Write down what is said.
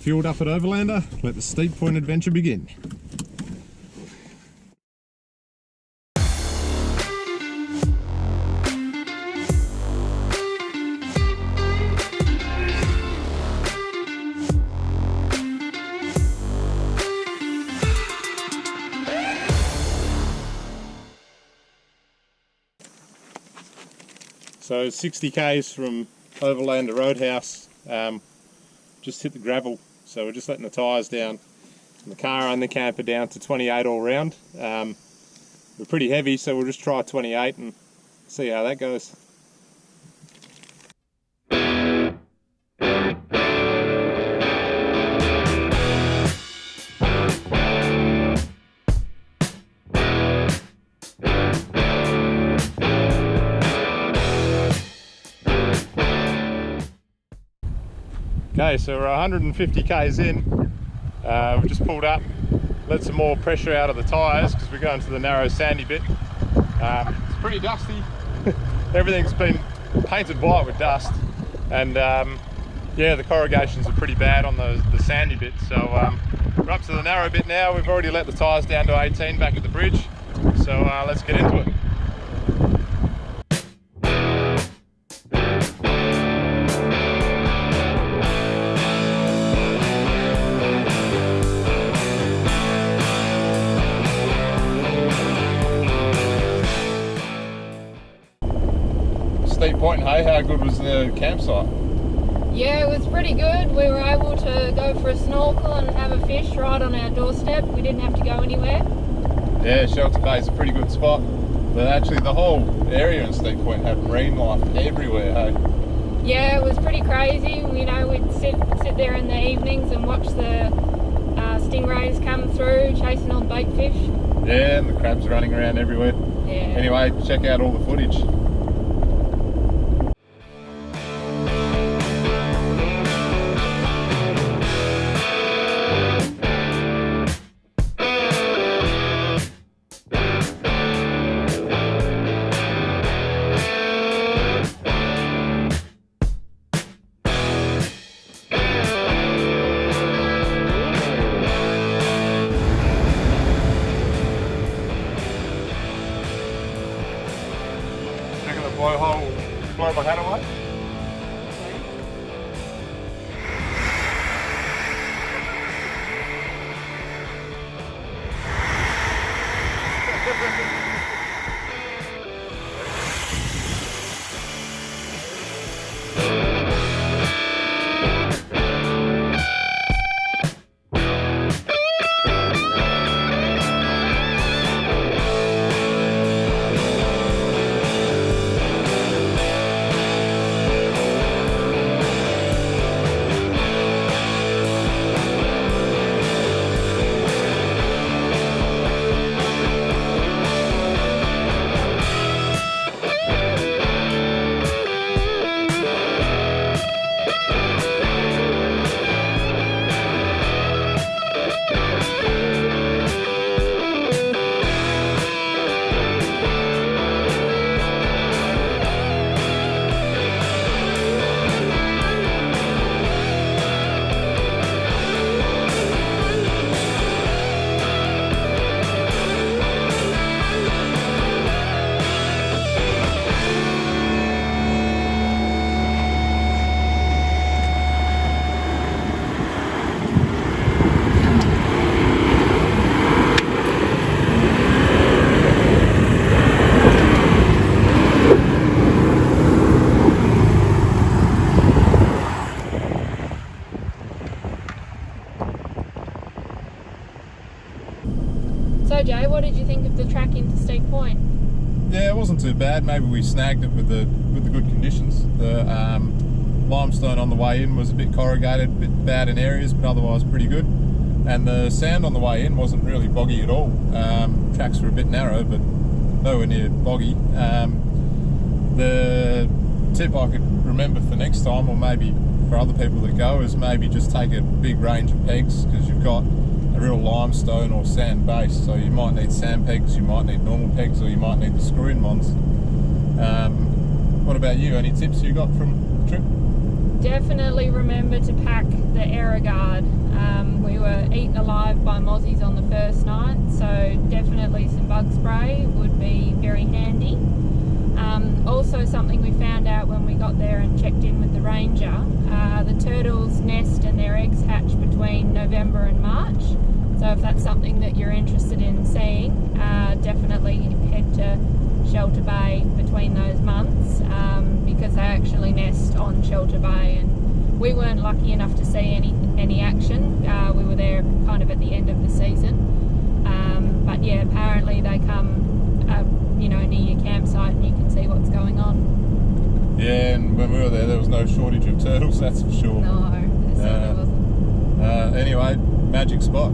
Fueled up at Overlander, let the steep point adventure begin. So 60 k's from Overlander Roadhouse, just hit the gravel, so we're just letting the tyres down and the car and the camper down to 28 all round. We're pretty heavy, so we'll just try 28 and see how that goes. Okay, so we're 150 k's in. We've just pulled up, let some more pressure out of the tyres because we're going to the narrow sandy bit. It's pretty dusty. Everything's been painted white with dust, and yeah, the corrugations are pretty bad on the sandy bit. So we're up to the narrow bit now. We've already let the tyres down to 18 back at the bridge, so let's get into it. Steep Point, hey, how good was the campsite? Yeah, it was pretty good. We were able to go for a snorkel and have a fish right on our doorstep. We didn't have to go anywhere. Yeah, Shelter Bay is a pretty good spot. But actually the whole area in Steep Point had marine life everywhere, hey? Yeah, it was pretty crazy. You know, we'd sit there in the evenings and watch the stingrays come through, chasing all the bait fish. Yeah, and the crabs running around everywhere. Yeah. Anyway, check out all the footage. Blow my hat away. So Jay, what did you think of the track into Steep Point? Yeah, it wasn't too bad. Maybe we snagged it with the good conditions. The limestone on the way in was a bit corrugated, a bit bad in areas, but otherwise pretty good. And the sand on the way in wasn't really boggy at all. Tracks were a bit narrow, but nowhere near boggy. The tip I could remember for next time, or maybe for other people that go, is maybe just take a big range of pegs, because you've got a real limestone or sand base, so you might need sand pegs, you might need normal pegs, or you might need the screw-in ones. What about you? Any tips you got from the trip? definitely remember to pack the error guard. We were eaten alive by mozzies on the first night, so definitely some bug spray would be very handy. Also something we found out when we got there and checked in with the ranger, the turtles nest and their eggs hatch between November and March. So if that's something that you're interested in seeing, definitely head to Shelter Bay between those months, because they actually nest on Shelter Bay, and we weren't lucky enough to see any action. We were there kind of at the end of the season, but yeah, apparently they come near your campsite and you can see what's going on. Yeah, and when we were there was no shortage of turtles, that's for sure. No, there certainly wasn't. Anyway, magic spot.